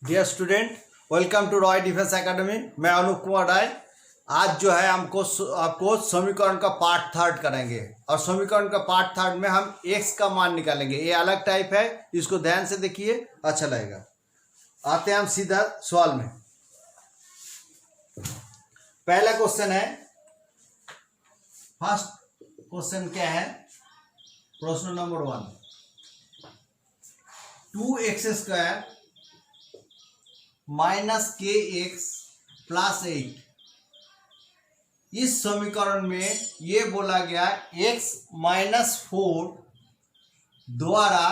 Dear student, welcome to Roy defence academy. मैं अनूप कुमार राय। आज जो है आपको समीकरण का पार्ट थर्ड करेंगे और समीकरण का पार्ट थर्ड में हम एक्स का मान निकालेंगे। ये अलग टाइप है, इसको ध्यान से देखिए, अच्छा लगेगा। आते हैं हम सीधा सवाल में। पहला क्वेश्चन है, फर्स्ट क्वेश्चन क्या है? प्रश्न नंबर 1, 2x² माइनस के एक्स प्लस 8। इस समीकरण में ये बोला गया x माइनस 4 द्वारा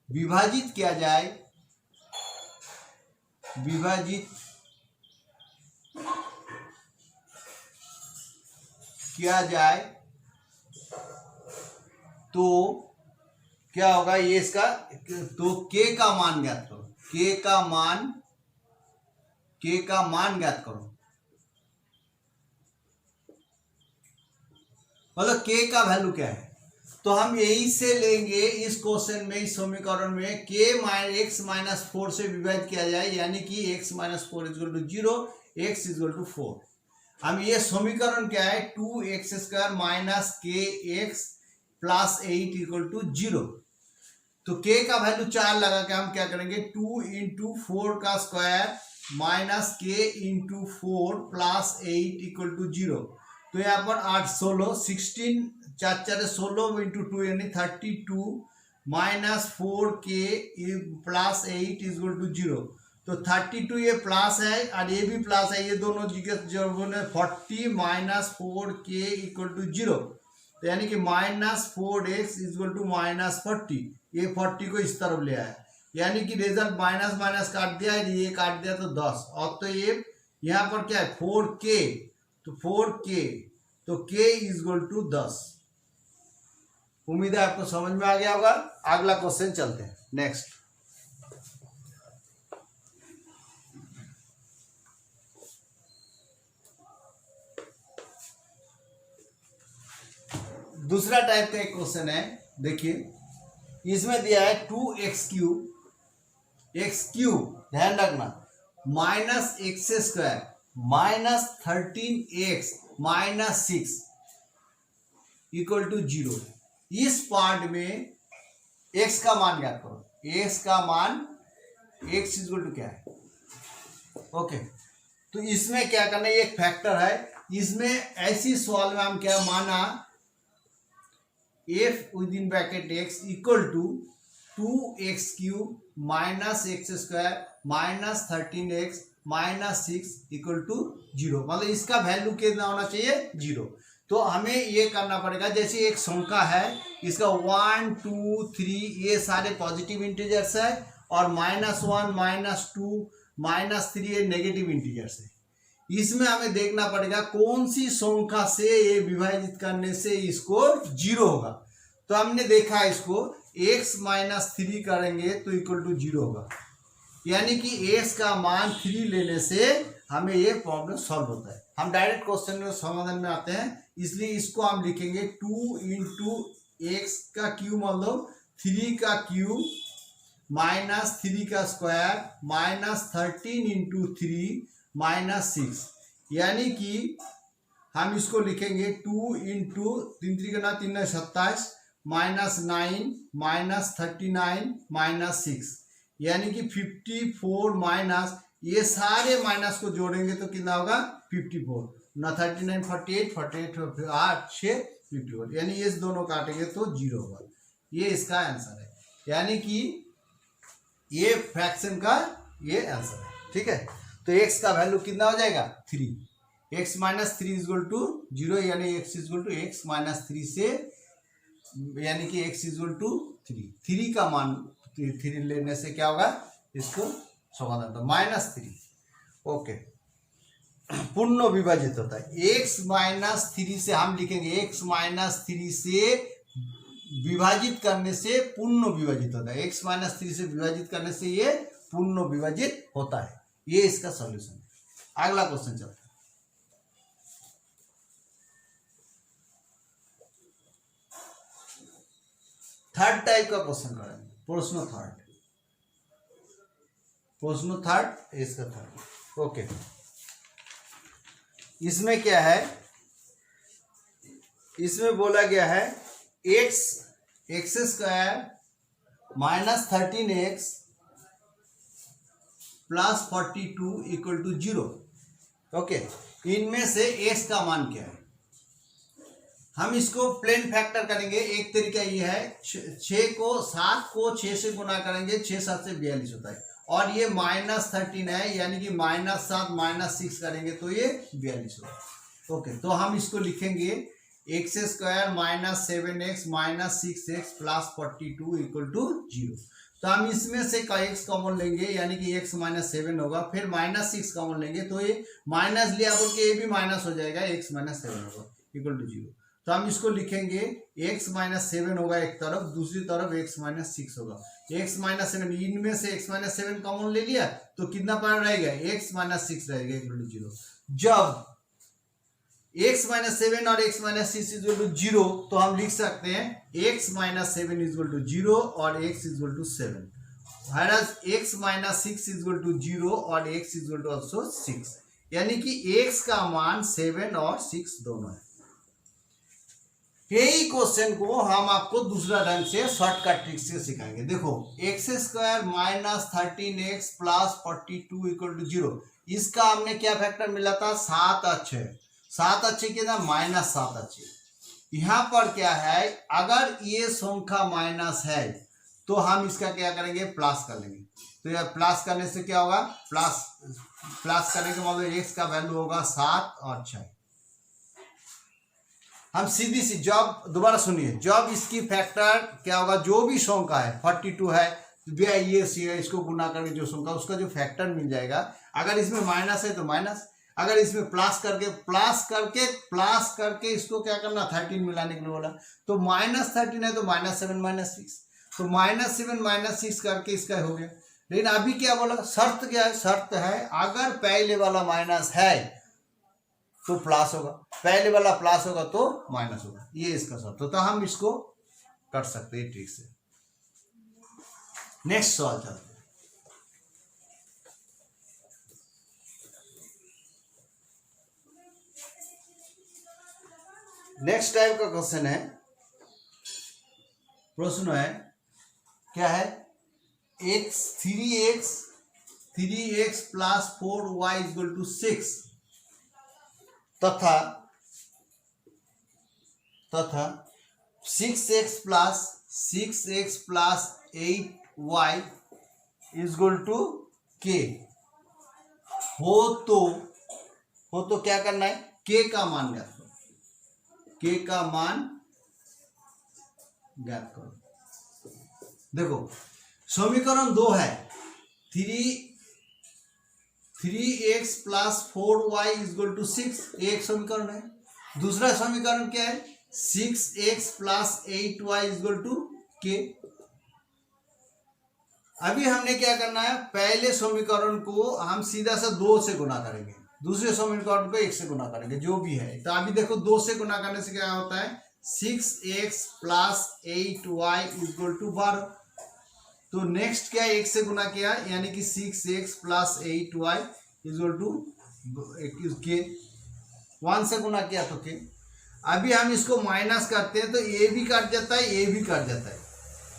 विभाजित किया जाए तो क्या होगा? ये इसका तो k का मान ज्ञात करो। k का मान ज्ञात करो, मतलब k का वैल्यू क्या है? तो हम यही से लेंगे इस क्वेश्चन में, इस समीकरण में x माइनस 4 से विभाजित किया जाए, यानी कि x minus 4 equal to 0, x equal to 4। हम ये समीकरण क्या है? 2x² माइनस के एक्स प्लस 8 इक्वल टू 0। तो k का वैल्यू 4 लगा के हम क्या करेंगे? 2 इंटू 4 का स्क्वायर माइनस के इंटू 4 प्लस 8 इक्वल टू 0। तो यहाँ पर 8 16 16 4 4 16 इंटू 2 यानी 32 minus 4k plus 8 equal to 0। तो 32 ये प्लस है और ये भी प्लस है, ये दोनों जगह 40 माइनस 4k इक्वल टू 0। तो यानी कि minus 4x equal to minus 40। ये 40 को इस तरफ ले आया, यानी कि रिजल्ट माइनस माइनस काट दिया, ये काट दिया तो 10। और तो ये यहाँ पर क्या है? 4k, तो 4k तो k इक्वल टू 10। उम्मीद है आपको समझ में आ गया होगा। अगला क्वेश्चन चलते हैं, नेक्स्ट। दूसरा टाइप का एक क्वेश्चन है, देखिए। इसमें दिया है 2x³ ध्यान रखना, minus x² minus 13x minus 6 equal to 0। इस पार्ट में x का मान ज्ञात करो। x का मान, x इक्वल टू क्या है? ओके, तो इसमें क्या करना है? ये एक फैक्टर है। इसमें ऐसी सवाल में हम क्या माना? f within bracket x equal to 2x³ minus x² minus 13x minus 6 equal to 0। मतलब इसका वैल्यू कितना होना चाहिए? 0। तो हमें ये करना पड़ेगा, जैसे एक संख्या है, इसका 1 2 3 ये सारे पॉजिटिव इंटीजर्स है और -1 -2 -3 ये नेगेटिव इंटीजर्स है। इसमें हमें देखना पड़ेगा कौन सी संख्या से ये विभाजित करने से इसको 0 होगा। तो हमने देखा इसको x माइनस 3 करेंगे तो इक्वल टू 0 होगा, यानी कि x का मान 3 लेने से हमें ये प्रॉब्लम सॉल्व होता है। हम डायरेक्ट क्वेश्चन में समाधान में आते हैं, इसलिए इसको हम लिखेंगे 2 इंटू एक्स का क्यूब, मतलब 3 का क्यूब माइनस 3 का स्क्वायर माइनस 13 इंटू 3 माइनस 6, यानी कि हम इसको लिखेंगे 2 इंटू 3 3 का 3 27 माइनस 9 माइनस 39 माइनस 6, यानी कि 54 माइनस, ये सारे माइनस को जोड़ेंगे तो कितना होगा? 54 ना 39 48 48 8 6 54, यानी ये दोनों काटेंगे तो 0 होगा। ये इसका आंसर है, यानी कि ये फ्रैक्शन का ये आंसर है। ठीक है, तो x का वैल्यू कितना हो जाएगा? 3। x माइनस 3 इक्वल टू 0, यानी x equal to x minus 3 से, यानी कि x इक्वल टू 3। 3 का मान 3 लेने से क्या होगा? इसको समाधान तो -3। ओके, पूर्ण विभाजित होता है। x माइनस 3 से हम लिखेंगे x माइनस 3 से विभाजित करने से पूर्ण विभाजित होता है। x माइनस 3 से विभाजित करने से ये पूर्ण विभाजित होता है। ये इसका सॉल्यूशन है। अगला क्वेश्चन चलता है। थर्ड टाइप का क्वेश्चन करेंगे, प्रश्न थर्ड। प्रश्न थर्ड, इसका थर्ड। ओके, इसमें क्या है, इसमें बोला गया है x square minus 13x plus 42 equal to 0। Okay, इनमें से x का मान क्या है। हम इसको प्लेन फैक्टर करेंगे। एक तरीका ये है, 7 को 6 से गुना करेंगे, 6 7 से 42 होता है, और ये -13 है, यानी कि -7 -6 करेंगे तो ये 42 होगा। ओके, तो हम इसको लिखेंगे x square minus 7x minus 6x plus 42 equal to 0। तो हम इसमें से का x कॉमन लेंगे, यानी कि x माइनस 7 होगा, फिर -6 कॉमन लेंगे तो ये माइनस लिया बोल के ये भी माइनस हो जाएगा, x माइनस 7 होगा इक्वल टू 0। तो हम इसको लिखेंगे x माइनस 7 होगा एक तरफ, दूसरी तरफ x माइनस 6 होगा। x माइनस 7, इनमें से x माइनस 7 कॉमन ले लिया तो कितना पावर रहेगा, x माइनस 6 रहेगा इक्वल टू 0। जब x माइनस 7 और x माइनस 6 इक्वल टू 0, तो हम लिख सकते हैं x माइनस 7 इक्वल टू 0 और x equal to 7, whereas x minus 6 equal to 0 और x इक्वल टू ऑल्सो 6, यानी कि x का मान 7 और 6 दोनों है। यही क्वेश्चन को हम आपको दूसरा ढंग से शॉर्टकट ट्रिक से सिखाएंगे। देखो, x square minus 13x plus 42 equal to 0, इसका हमने क्या फैक्टर मिला था, 7 अच्छे, 7 अच्छे के ना -7 अच्छे। यहाँ पर क्या है, अगर ये संख्या माइनस है तो हम इसका क्या करेंगे, प्लस कर लेंगे। तो यह प्लस करने से क्या होगा, प्लस करने के मतलब एक्स का वैल्यू होगा 7 और 6। हम सीधी सी, जब दोबारा सुनिए, जब इसकी फैक्टर क्या होगा, जो भी संख्या है 42 है, ये सी है, इसको गुना करके जो संख्या उसका जो फैक्टर मिल जाएगा, अगर इसमें माइनस है तो माइनस, अगर इसमें प्लस करके इसको क्या करना, 13 मिलाने के लिए बोला, तो -13 है तो -7 -6, तो -7 -6 करके इसका हो गया। लेकिन अभी क्या बोला, शर्त क्या है, शर्त है अगर पहले वाला माइनस है तो प्लस होगा, पहले वाला प्लस होगा तो माइनस होगा, ये इसका शर्त। तो हम इसको कर सकते हैं ट्रिक से। नेक्स्ट सवाल चलते हैं। नेक्स्ट टाइप का क्वेश्चन है, प्रश्न है क्या है, 3x plus 4y equal to 6 तथा 6x plus 8y equal to k हो तो क्या करना है, k का मान ज्ञात करो, k का मान ज्ञात करो। देखो, समीकरण 2 है, 3x plus 4y equal to 6, एक समीकरण है। दूसरा समीकरण क्या है, 6x plus 8y equal to k। अभी हमने क्या करना है, पहले समीकरण को हम सीधा सा 2 से गुना करेंगे, दूसरे समीकरण को 1 से गुना करेंगे, जो भी है। तो अभी देखो, 2 से गुना करने से क्या होता है, 6x plus 8y equal to 12। तो नेक्स्ट क्या, 1 से गुना किया, यानी कि 6x plus 8y equal to k, 1 से गुना किया तो k। अभी हम इसको माइनस करते हैं तो a भी कट जाता है, a भी कट जाता है,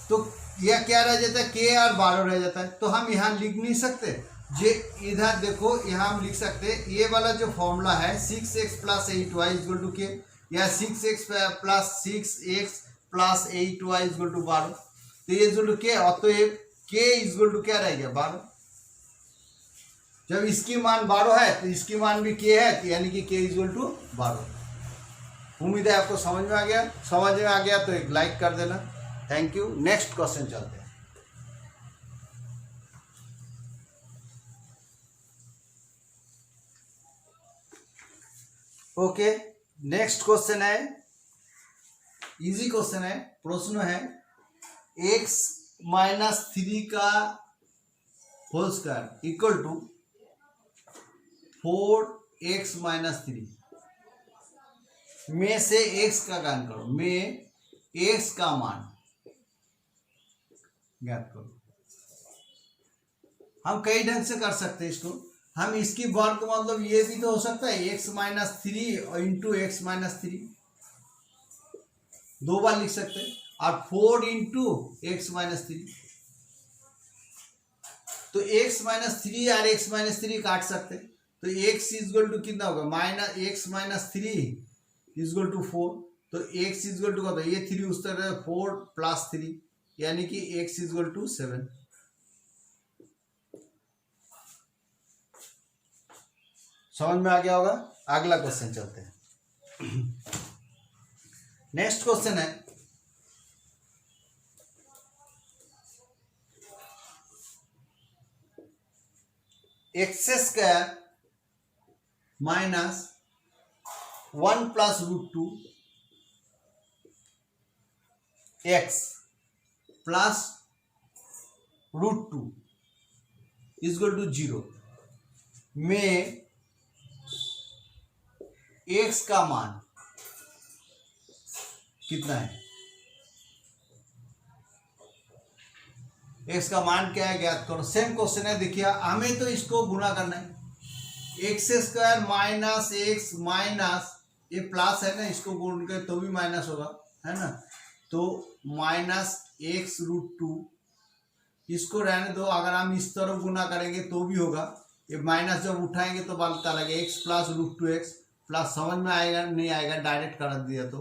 तो यह क्या रह जाता है, k और 12 रह जाता है। तो हम यहाँ लिख नहीं सकते, जे इधर देखो, यहाँ हम लिख सकते हैं, ये वाला जो फॉर्मूला है 6x plus 8y equal to k, या 6x plus 8y equal to 12, तो ये इक्वल टू k, और तो ये k इक्वल टू क्या रह गया, 12। जब इसकी मान 12 है तो इसकी मान भी k है, तो यानी कि k इक्वल टू 12। उम्मीद है आपको समझ में आ गया। समझ में आ गया तो एक लाइक कर देना। Thank you. नेक्स्ट क्वेश्चन चलते हैं। ओके, नेक्स्ट क्वेश्चन है, इजी क्वेश्चन है। प्रश्न है, x माइनस 3 का whole square equal to 4x minus 3 में से x का ज्ञान करो, में x का मान ज्ञात करो। हम कई ढंग से कर सकते हैं इसको। हम इसकी वर्ग मतलब ये भी तो हो सकता है x माइनस 3 और इंटू एक्स माइनस 3, 2 बार लिख सकते हैं। और 4 इंटू एक्स माइनस 3, तो x माइनस 3 और x माइनस 3 काट सकते हैं। तो x इजगल टू कितना होगा, minus x minus 3 equal to 4। तो x इजगल टू क्या, ये 3 उस तरह 4 प्लस 3, यानी कि x इजगल टू 7। समझ में आ गया होगा। अगला क्वेश्चन चलते हैं। नेक्स्ट क्वेश्चन है x square minus 1 plus root 2 x plus root 2 equal to 0 में एक्स का मान कितना है। एक्स का मान क्या है ज्ञात करो। सेम क्वेश्चन है, देखिए हमें तो इसको गुणा करना है। X square minus x minus ये प्लस है ना, इसको गुण के तो भी माइनस होगा, है ना। तो माइनस एक्स रूट 2, इसको रहने दो। अगर हम इस तरफ गुना करेंगे तो भी होगा, ये माइनस जब उठाएंगे तो पता लगे x plus root 2 x plus. समझ में आएगा नहीं आएगा, डायरेक्ट कर दिया तो।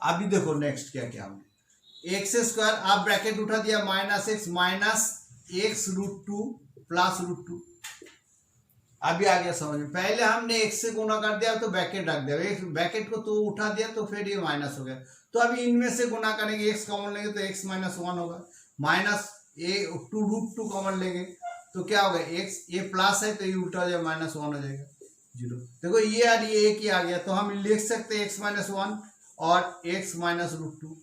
अभी देखो नेक्स्ट क्या क्या हमने, एक्स स्क्वायर आप ब्रैकेट उठा दिया minus x root 2 plus root 2। अभी आ गया समझ में। पहले हमने एक्स से गुना कर दिया तो ब्रैकेट रख दिया, एक ब्रैकेट को तो उठा दिया तो फिर ये माइनस हो गया। तो अभी इनमें से गुना करेंगे, एक्स कॉमन लेंगे तो एक्स माइनस 1 होगा, माइनस रूट 2 कॉमन लेंगे तो क्या होगा, एक्स ये प्लस है तो ये उल्टा हो जाएगा, माइनस 1 हो जाएगा 0। देखो ये और ये एक ही आ गया, तो हम लिख सकते हैं एक्स माइनस 1 और x minus root 2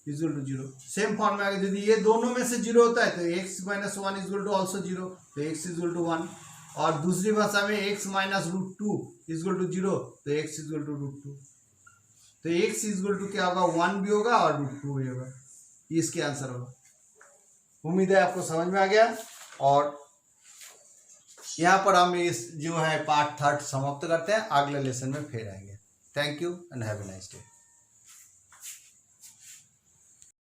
equal to 0। Same form में आ गया। यदि ये दोनों में से 0 होता है तो x minus 1 equal to also 0, तो एक्स इजल टू 1। और दूसरी भाषा में x minus root 2 equal to 0, तो एक्स इजल टू रूट 2। तो एक्स इजल टू क्या होगा, 1 भी होगा और रूट 2 भी होगा। इसके आंसर होगा। उम्मीद है आपको समझ में आ गया। और यहाँ पर हम इस जो है पार्ट 3 समाप्त करते हैं, अगले लेसन में फिर आएंगे। Thank you and have a nice day.